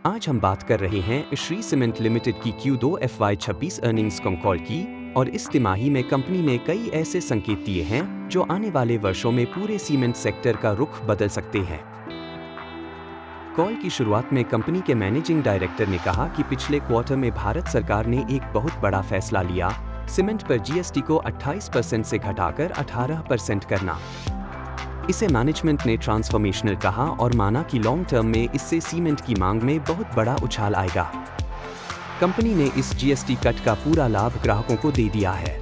आज हम बात कर रहे हैं श्री सीमेंट लिमिटेड की Q2 FY26 अर्निंग्स कॉल की और इस तिमाही में कंपनी ने कई ऐसे संकेत दिए हैं जो आने वाले वर्षों में पूरे सीमेंट सेक्टर का रुख बदल सकते हैं। कॉल की शुरुआत में कंपनी के मैनेजिंग डायरेक्टर ने कहा कि पिछले क्वार्टर में भारत सरकार ने एक बहुत बड़ा फैसला लिया, सीमेंट पर GST को 28% से घटाकर 18% करना। इसे मैनेजमेंट ने ट्रांसफॉर्मेशनल कहा और माना कि लॉन्ग टर्म में इससे सीमेंट की मांग में बहुत बड़ा उछाल आएगा। कंपनी ने इस GST कट का पूरा लाभ ग्राहकों को दे दिया है,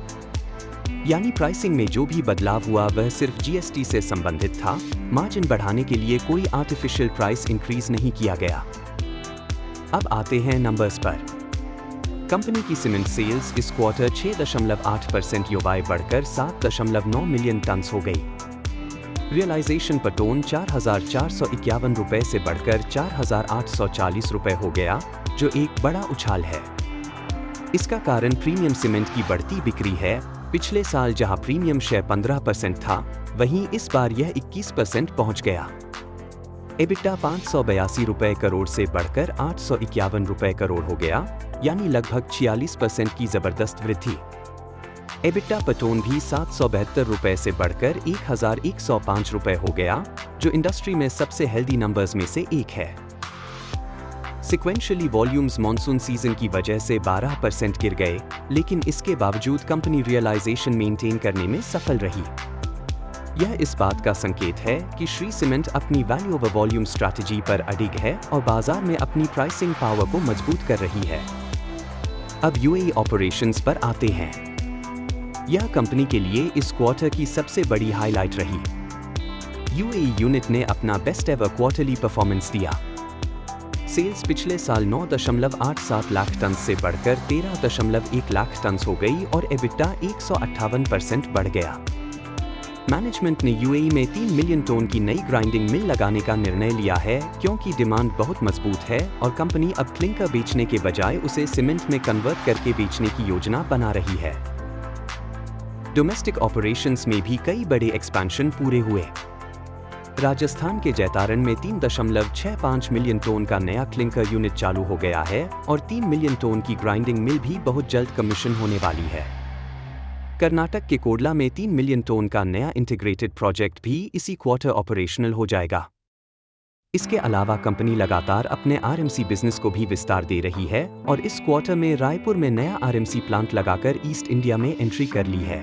यानी प्राइसिंग में जो भी बदलाव हुआ वह सिर्फ GST से संबंधित था। मार्जिन बढ़ाने के लिए कोई आर्टिफिशियल प्राइस इंक्रीज नहीं किया गया। अब आते हैं नंबर्स पर। कंपनी की सीमेंट सेल्स इस क्वार्टर 6.8% युवाई बढ़कर 7.9 मिलियन टन हो गई। रियलाइजेशन पर टन 4,451 रुपए से बढ़कर 4,840 रुपए हो गया, जो एक बड़ा उछाल है। इसका कारण प्रीमियम सीमेंट की बढ़ती बिक्री है। पिछले साल जहां प्रीमियम शेयर 15% था, वहीं इस बार यह 21% पहुंच गया। एबिटा 582 रुपए करोड़ से बढ़कर 851 रुपए करोड़ हो गया, यानी लगभग 46% की जबरदस्त वृद्धि। एबिटा पर टन भी 772 रुपए से बढ़कर 1,105 रुपए हो गया, जो इंडस्ट्री में सबसे हेल्दी नंबर्स में से एक है। सिक्वेंशियली वॉल्यूम्स मॉनसून सीजन की वजह से 12% गिर गए, लेकिन इसके बावजूद कंपनी रियलाइजेशन मेंटेन करने में सफल रही। यह इस बात का संकेत है कि श्री सीमेंट अपनी वैल्यू ओवर वॉल्यूम स्ट्रैटेजी पर अडिग है और बाजार में अपनी प्राइसिंग पावर को मजबूत कर रही है। अब UAE ऑपरेशंस पर आते हैं। यह कंपनी के लिए इस क्वार्टर की सबसे बड़ी हाईलाइट रही। UAE यूनिट ने अपना बेस्ट एवर क्वार्टरली परफॉर्मेंस दिया। सेल्स पिछले साल 9.87 लाख टन से बढ़कर 13.1 लाख टन हो गई और एबिटा 158% बढ़ गया। मैनेजमेंट ने UAE में 3 मिलियन टन की नई ग्राइंडिंग मिल लगाने का निर्णय लिया है, क्योंकि डिमांड बहुत मजबूत है और कंपनी अब क्लिंकर बेचने के बजाय उसे सीमेंट में कन्वर्ट करके बेचने की योजना बना रही है। डोमेस्टिक ऑपरेशंस में भी कई बड़े एक्सपेंशन पूरे हुए। राजस्थान के जैतारण में 3.65 मिलियन टन का नया क्लिंकर यूनिट चालू हो गया है और 3 मिलियन टन की ग्राइंडिंग मिल भी बहुत जल्द कमीशन होने वाली है। कर्नाटक के कोडला में 3 मिलियन टन का नया इंटीग्रेटेड प्रोजेक्ट भी इसी क्वार्टर ऑपरेशनल हो जाएगा। इसके अलावा कंपनी लगातार अपने RMC बिजनेस को भी विस्तार दे रही है और इस क्वार्टर में रायपुर में नया RMC प्लांट लगाकर ईस्ट इंडिया में एंट्री कर ली है।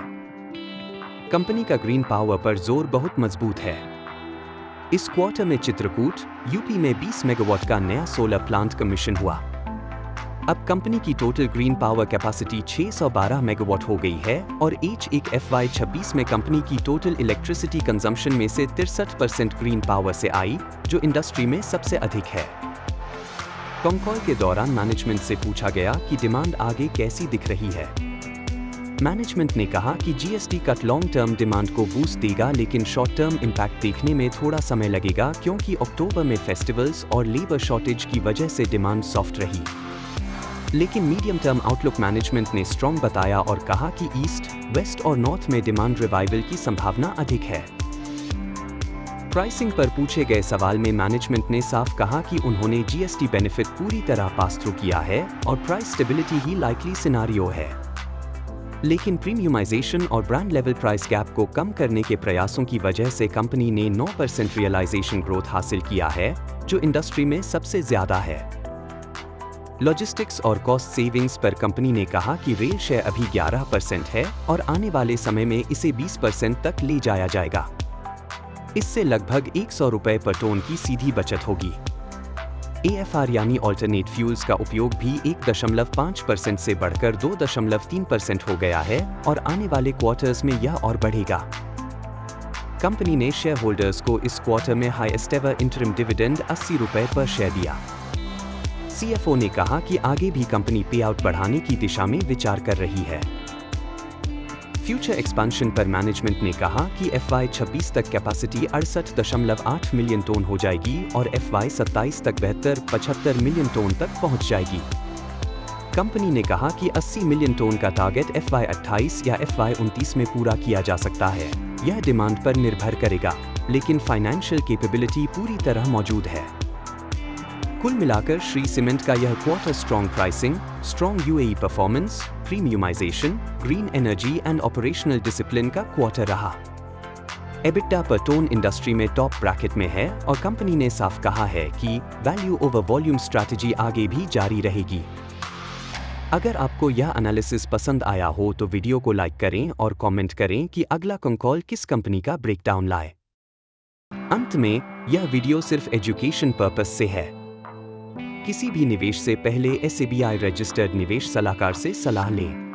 कंपनी का ग्रीन पावर पर जोर बहुत मजबूत है। इस क्वार्टर में चित्रकूट, यूपी में 20 मेगावाट का नया सोलर प्लांट कमीशन हुआ। अब कंपनी की total green power capacity 612 megawatt हो गई है और H1 FY26 में कंपनी की टोटल इलेक्ट्रिसिटी कंजम्पशन में से 63% ग्रीन पावर से आई, जो इंडस्ट्री में सबसे अधिक है। कॉल के दौरान मैनेजमेंट से पूछा गया कि डिमांड आगे कैसी दिख रही है। मैनेजमेंट ने कहा कि GST cut long term demand को बूस्ट देगा, लेकिन शॉर्ट टर्म इम्पैक्ट देखने में थोड़ा समय लगेगा, क्योंकि अक्टूबर में फेस्टिवल्स और लेबर शॉर्टेज की वजह से डिमांड सॉफ्ट रही। लेकिन मीडियम टर्म आउटलुक मैनेजमेंट ने स्ट्रॉन्ग बताया और कहा कि ईस्ट, वेस्ट और नॉर्थ में डिमांड रिवाइवल की संभावना अधिक है। प्राइसिंग पर पूछे गए सवाल में मैनेजमेंट ने साफ कहा कि उन्होंने GST बेनिफिट पूरी तरह पास थ्रू किया है और प्राइस स्टेबिलिटी ही लाइकली सिनारियो है। लेकिन प्रीमियमाइजेशन और ब्रांड लेवल प्राइस गैप को कम करने के प्रयासों की वजह से कंपनी ने 9% रियलाइजेशन ग्रोथ हासिल किया है, जो इंडस्ट्री में सबसे ज्यादा है। लॉजिस्टिक्स और कॉस्ट सेविंग्स पर कंपनी ने कहा कि रेल शेयर अभी 11% है और आने वाले समय में इसे 20% तक ले जाया जाएगा। इससे लगभग 100 रुपए पर टन की सीधी बचत होगी। AFR यानी ऑल्टरनेट फ्यूल्स का उपयोग भी 1.5% से बढ़कर 2.3% हो गया है और आने वाले क्वार्टर्स में यह और बढ़ेगा। कंपनी ने शेयर होल्डर्स को इस क्वार्टर में हाईएस्ट एवर इंटरिम डिविडेंड 80 रुपए पर शेयर दिया। CFO ने कहा कि आगे भी कंपनी पे आउट बढ़ाने की दिशा में विचार कर रही है। फ्यूचर एक्सपेंशन पर मैनेजमेंट ने कहा कि FY26 तक कैपेसिटी 68.8 मिलियन टन हो जाएगी और FY27 तक 75 मिलियन टन तक पहुंच जाएगी। कंपनी ने कहा कि 80 मिलियन टन का टारगेट FY28 या FY29 में पूरा किया जा सकता है। यह डिमांड पर निर्भर करेगा, लेकिन फाइनेंशियल कैपेबिलिटी पूरी तरह मौजूद है। कुल मिलाकर श्री सीमेंट का यह quarter strong pricing, strong UAE performance, premiumisation, green energy and operational discipline का क्वार्टर रहा। एबिटा पर टोन इंडस्ट्री में टॉप ब्रैकेट में है और कंपनी ने साफ कहा है कि वैल्यू ओवर वॉल्यूम स्ट्रैटेजी आगे भी जारी रहेगी। अगर आपको यह एनालिसिस पसंद आया हो तो वीडियो को लाइक करें और कमेंट करें कि अगला कॉल किस कंपनी का ब्रेकडाउन लाए। अंत में, यह वीडियो सिर्फ एजुकेशन पर्पस से है। किसी भी निवेश से पहले SEBI रजिस्टर्ड निवेश सलाहकार से सलाह लें।